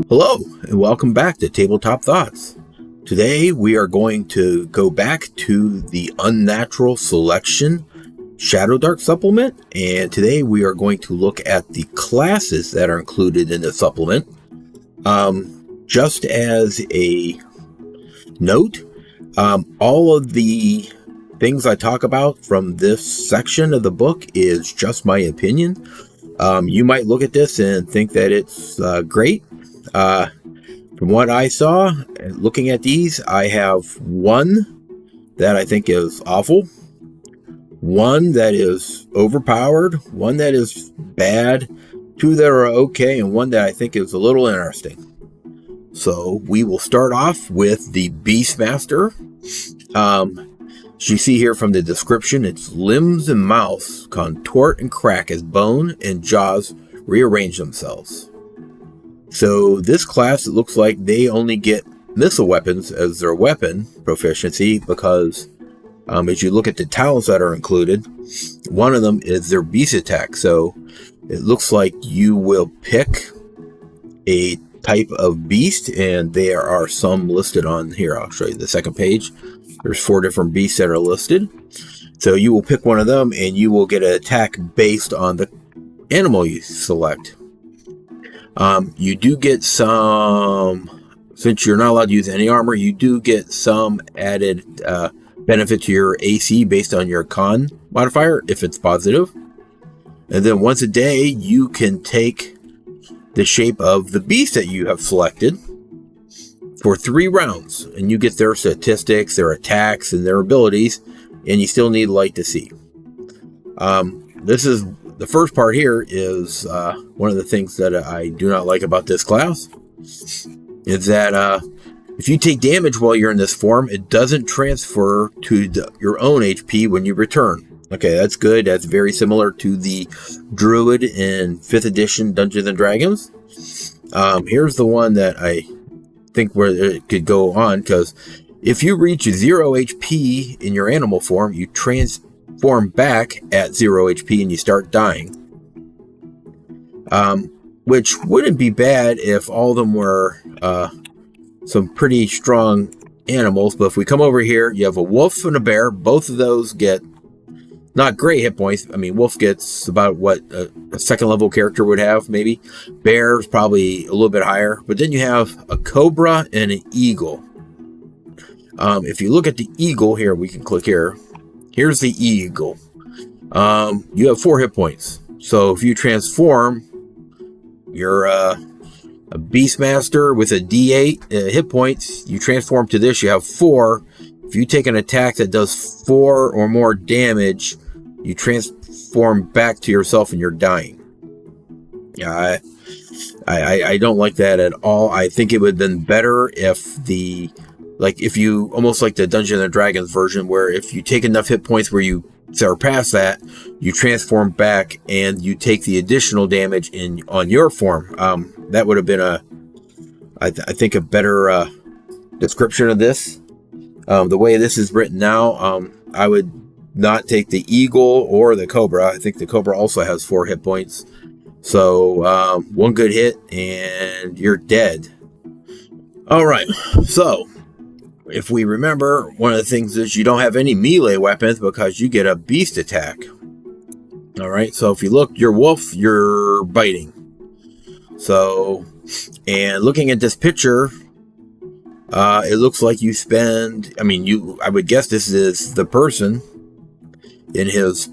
Hello, and welcome back to Tabletop Thoughts. Today we are going to go back to the Unnatural Selection Shadow Dark supplement, and today we are going to look at the classes that are included in the supplement. Just as a note, all of the things I talk about from this section of the book is just my opinion. You might look at this and think that it's great. From what I saw, looking at these, I have one that I think is awful, one that is overpowered, one that is bad, two that are okay, and one that I think is a little interesting. So we will start off with the Beastmaster. As you see here from the description, its limbs and mouth contort and crack as bone and jaws rearrange themselves. So this class, it looks like they only get missile weapons as their weapon proficiency because as you look at the talents that are included, one of them is their beast attack. So it looks like you will pick a type of beast, and there are some listed on here. I'll show you the second page. There's 4 different beasts that are listed. So you will pick one of them and you will get an attack based on the animal you select. You do get some, since you're not allowed to use any armor, you do get some added benefit to your AC based on your con modifier, if it's positive. And then once a day, you can take the shape of the beast that you have selected for 3 rounds. And you get their statistics, their attacks, and their abilities, and you still need light to see. This is the first part here is one of the things that I do not like about this class is that if you take damage while you're in this form, it doesn't transfer to your own HP when you return. Okay, that's good. That's very similar to the Druid in 5th edition Dungeons and Dragons. Here's the one that I think where it could go on, because if you reach 0 HP in your animal form, you transform back at 0 HP and you start dying. Which wouldn't be bad if all of them were some pretty strong animals. But if we come over here, you have a wolf and a bear. Both of those get not great hit points. I mean, wolf gets about what a second level character would have, maybe. Bear's probably a little bit higher. But then you have a cobra and an eagle. If you look at the eagle here, we can click here. Here's the eagle. You have 4 hit points. So if you transform, you're a Beastmaster with a D8 hit points. You transform to this, you have 4. If you take an attack that does 4 or more damage, you transform back to yourself and you're dying. Yeah, I don't like that at all. I think it would have been better if if you, almost like the Dungeons and Dragons version, where if you take enough hit points where you surpass that, you transform back and you take the additional damage on your form. That would have been I think a better description of this. The way this is written now, I would not take the eagle or the cobra. I think the cobra also has 4 hit points. So one good hit and you're dead. All right, so if we remember, one of the things is you don't have any melee weapons because you get a beast attack. All right, so if you look, your wolf, you're biting. So, and looking at this picture, it looks like you spend, I would guess this is the person in his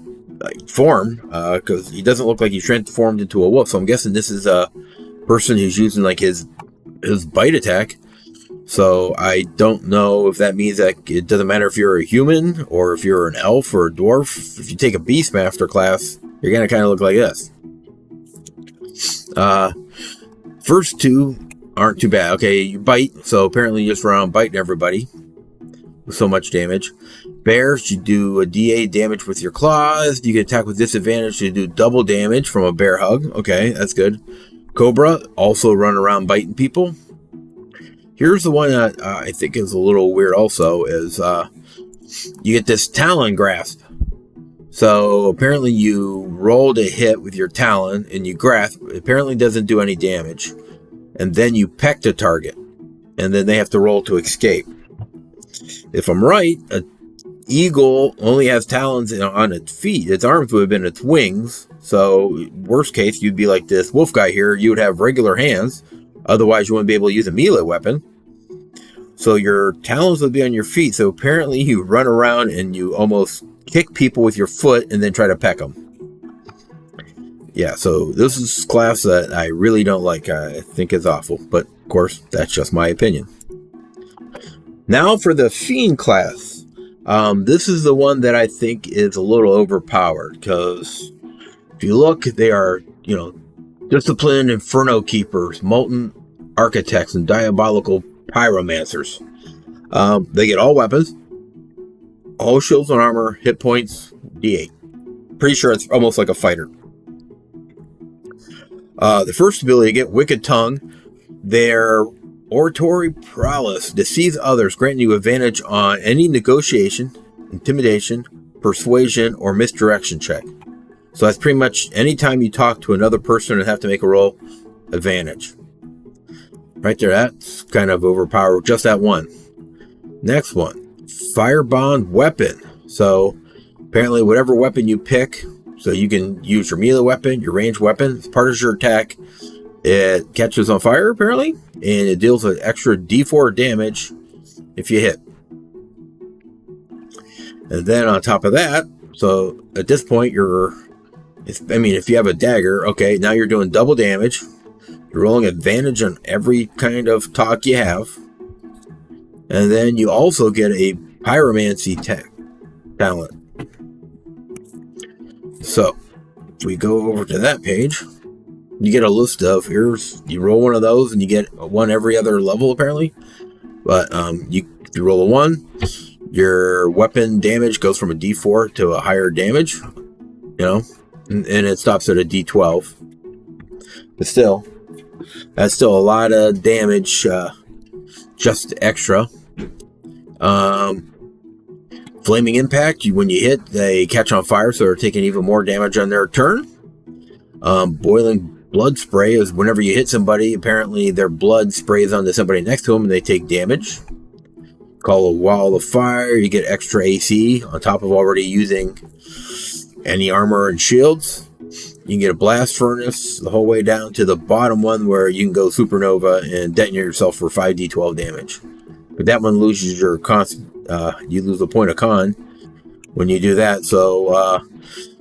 form, because he doesn't look like he's transformed into a wolf. So I'm guessing this is a person who's using like his bite attack. So I don't know if that means that it doesn't matter if you're a human or if you're an elf or a dwarf. If you take a Beastmaster class, you're going to kind of look like this. First 2 aren't too bad. Okay, you bite, so apparently you just run around biting everybody with so much damage. Bears, you do a D8 damage with your claws. You can attack with disadvantage to do double damage from a bear hug. Okay, that's good. Cobra, also run around biting people. Here's the one that I think is a little weird also, is you get this talon grasp. So apparently you rolled a hit with your talon and you grasp. It apparently doesn't do any damage. and then you peck the target, and then they have to roll to escape. If I'm right, an eagle only has talons on its feet. Its arms would have been its wings. So worst case, you'd be like this wolf guy here. You would have regular hands. Otherwise, you wouldn't be able to use a melee weapon. So your talons would be on your feet. So apparently you run around and you almost kick people with your foot and then try to peck them. Yeah, so this is class that I really don't like. I think it's awful. But of course, that's just my opinion. Now for the Fiend class. This is the one that I think is a little overpowered. Because if you look, they are, disciplined Inferno Keepers, Molten Architects, and Diabolical Pyromancers. They get all weapons, all shields and armor, hit points, D8. Pretty sure it's almost like a fighter. The first ability, you get Wicked Tongue. Their oratory prowess deceives others, granting you advantage on any negotiation, intimidation, persuasion, or misdirection check. So that's pretty much anytime you talk to another person and have to make a roll, advantage. Right there, that's kind of overpowered, just that one. Next one, Firebond Weapon. So apparently whatever weapon you pick, so you can use your melee weapon, your ranged weapon, as part of your attack, it catches on fire apparently, and it deals an extra D4 damage if you hit. And then on top of that, so at this point if you have a dagger, okay, now you're doing double damage. You're rolling advantage on every kind of talk you have. And then you also get a pyromancy talent. So, if we go over to that page, you get a list of, you roll one of those and you get one every other level apparently. But if you roll a 1, your weapon damage goes from a D4 to a higher damage, and it stops at a D12. But still, that's still a lot of damage, just extra. Flaming Impact, when you hit, they catch on fire, so they're taking even more damage on their turn. Boiling Blood Spray is whenever you hit somebody, apparently their blood sprays onto somebody next to them and they take damage. Call a Wall of Fire, you get extra AC on top of already using any armor and shields. You can get a Blast Furnace the whole way down to the bottom one where you can go Supernova and detonate yourself for 5d12 damage. But that one loses your you lose a point of con when you do that. So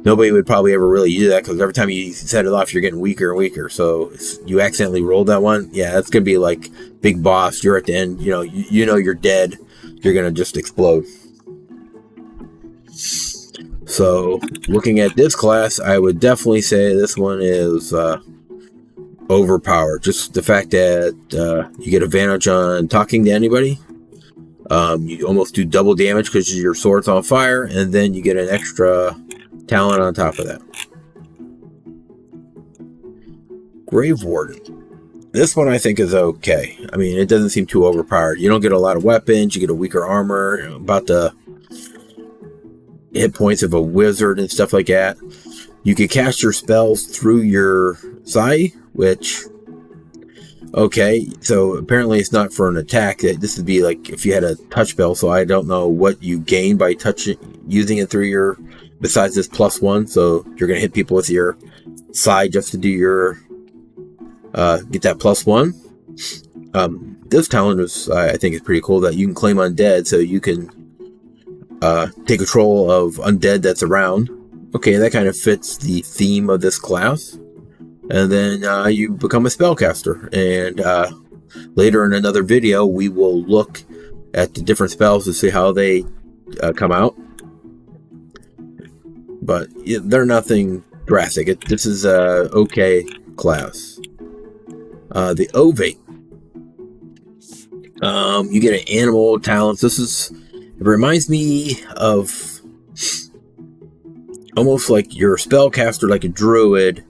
nobody would probably ever really do that because every time you set it off, you're getting weaker and weaker. So if you accidentally rolled that one, yeah, that's gonna be like big boss. You're at the end. You're dead. You're gonna just explode. So, looking at this class, I would definitely say this one is overpowered. Just the fact that you get advantage on talking to anybody. You almost do double damage because your sword's on fire, and then you get an extra talent on top of that. Grave Warden. This one I think is okay. I mean, it doesn't seem too overpowered. You don't get a lot of weapons. You get a weaker armor, about the hit points of a wizard and stuff like that. You can cast your spells through your Sai, which, okay, so apparently it's not for an attack. This would be like if you had a touch spell, so I don't know what you gain by using it through your, besides this +1, so you're going to hit people with your Sai just to do your, get that +1. This talent is, I think, is pretty cool that you can claim undead, so you can take control of undead that's around. Okay, that kind of fits the theme of this class. And then you become a spellcaster. And later in another video, we will look at the different spells to see how they come out. But they're nothing drastic. This is a okay class. The Ovate. You get an animal talent. It reminds me of almost like you're a spellcaster, like a druid,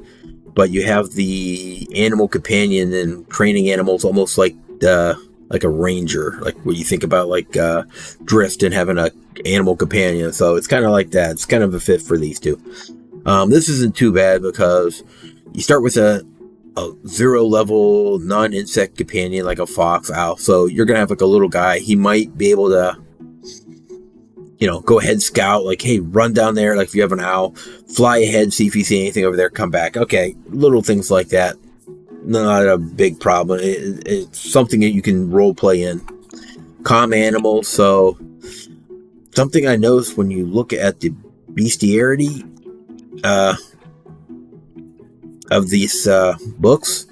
but you have the animal companion and training animals, almost like a ranger, like what you think about like Drift and having a animal companion. So it's kind of like that. It's kind of a fit for these two. This isn't too bad because you start with a a 0 level non-insect companion like a fox, owl. So you're gonna have like a little guy. He might be able to, go ahead, scout, like, hey, run down there. Like if you have an owl, fly ahead, see if you see anything over there, come back. Okay, little things like that. Not a big problem. It's something that you can role play in. Calm animal. So something I noticed when you look at the bestiarity of these books,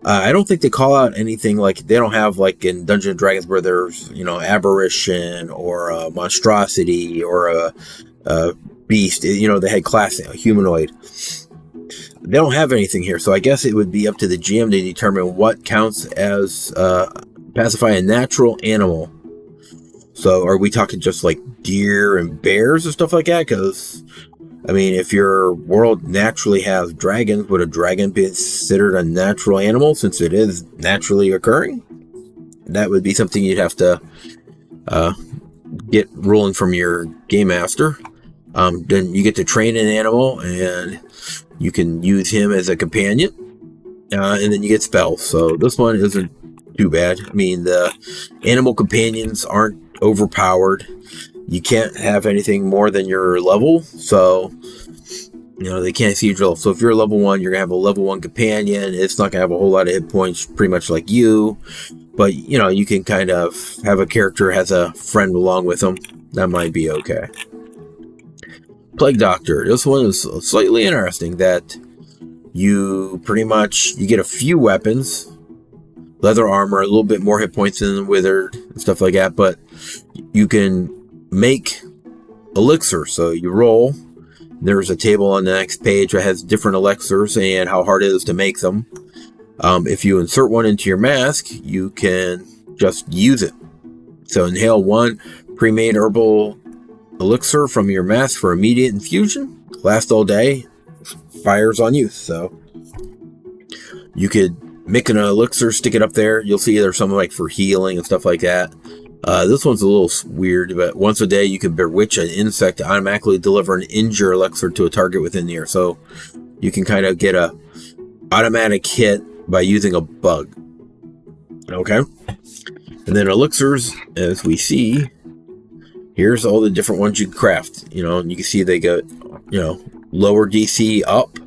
I don't think they call out anything like they don't have like in Dungeons and Dragons where there's aberration or a monstrosity or a beast. They had class humanoid. They don't have anything here, so I guess it would be up to the GM to determine what counts as pacify a natural animal. So are we talking just like deer and bears and stuff like that? Because if your world naturally has dragons, would a dragon be considered a natural animal since it is naturally occurring? That would be something you'd have to get ruling from your game master. Then you get to train an animal, and you can use him as a companion, and then you get spells. So this one isn't too bad. The animal companions aren't overpowered. You can't have anything more than your level, so they can't see you drill. So if you're level 1, you're gonna have a level 1 companion. It's not gonna have a whole lot of hit points, pretty much like you, but you can kind of have a character has a friend along with them. That might be okay. Plague Doctor. This one is slightly interesting. That you get a few weapons, leather armor, a little bit more hit points than withered and stuff like that, but you can make elixir. So you roll. There's a table on the next page that has different elixirs and how hard it is to make them. If you insert one into your mask, you can just use it. So inhale 1 pre-made herbal elixir from your mask for immediate infusion. Lasts all day. Fires on use. So you could make an elixir, stick it up there. You'll see there's some like for healing and stuff like that. This one's a little weird, but once a day you can bewitch an insect to automatically deliver an injure elixir to a target within the air. So you can kind of get a automatic hit by using a bug. Okay. And then elixirs, as we see, here's all the different ones you can craft. And you can see they go, lower DC up,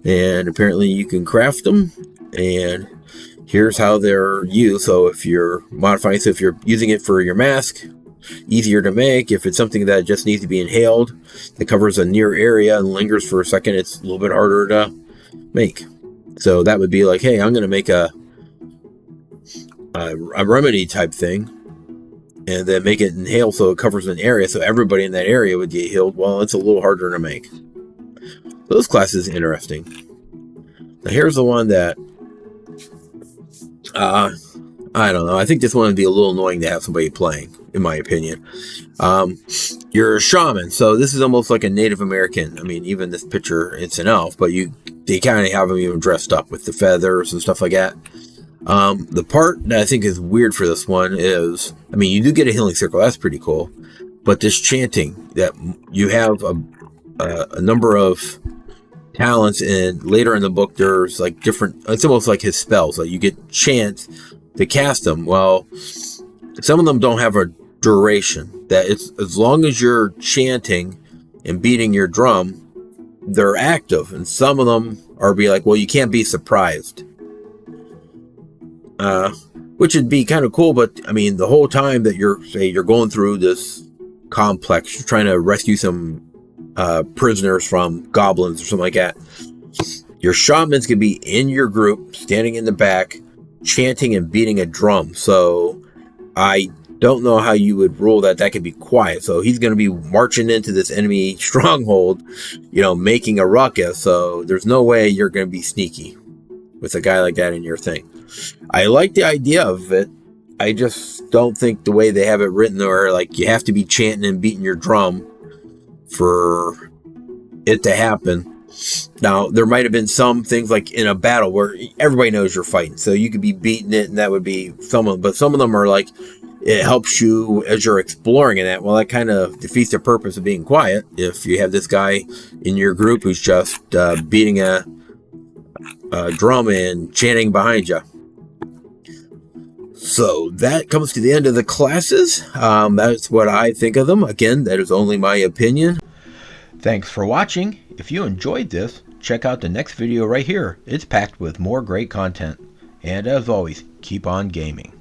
and apparently you can craft them. And here's how they're used. So if you're modifying, if you're using it for your mask, easier to make. If it's something that just needs to be inhaled, that covers a near area and lingers for a second, it's a little bit harder to make. So that would be like, hey, I'm going to make a remedy type thing, and then make it inhale so it covers an area, so everybody in that area would get healed. Well, it's a little harder to make. Those classes interesting. Now here's the one that I don't know. I think this one would be a little annoying to have somebody playing, in my opinion. You're a shaman, so this is almost like a Native American. Even this picture, it's an elf, but they kind of have them even dressed up with the feathers and stuff like that. The part that I think is weird for this one is, you do get a healing circle. That's pretty cool. But this chanting, that you have a number of talents, and later in the book there's like different, it's almost like his spells. Like you get chant to cast them. Well, some of them don't have a duration. That it's as long as you're chanting and beating your drum, they're active. And some of them are be like, well, you can't be surprised. Which would be kind of cool, but the whole time that you're going through this complex, you're trying to rescue some prisoners from goblins or something like that. Your shamans can be in your group, standing in the back, chanting and beating a drum. So I don't know how you would rule that could be quiet. So he's going to be marching into this enemy stronghold, making a ruckus. So there's no way you're going to be sneaky with a guy like that in your thing. I like the idea of it. I just don't think the way they have it written, or like you have to be chanting and beating your drum for it to happen. Now, there might have been some things like in a battle where everybody knows you're fighting, so you could be beating it, and that would be someone. But some of them are like, it helps you as you're exploring in that. Well, that kind of defeats the purpose of being quiet if you have this guy in your group who's just beating a drum and chanting behind you. So that comes to the end of the classes. That's what I think of them. Again, that is only my opinion. Thanks for watching. If you enjoyed this, check out the next video right here. It's packed with more great content. And as always, keep on gaming.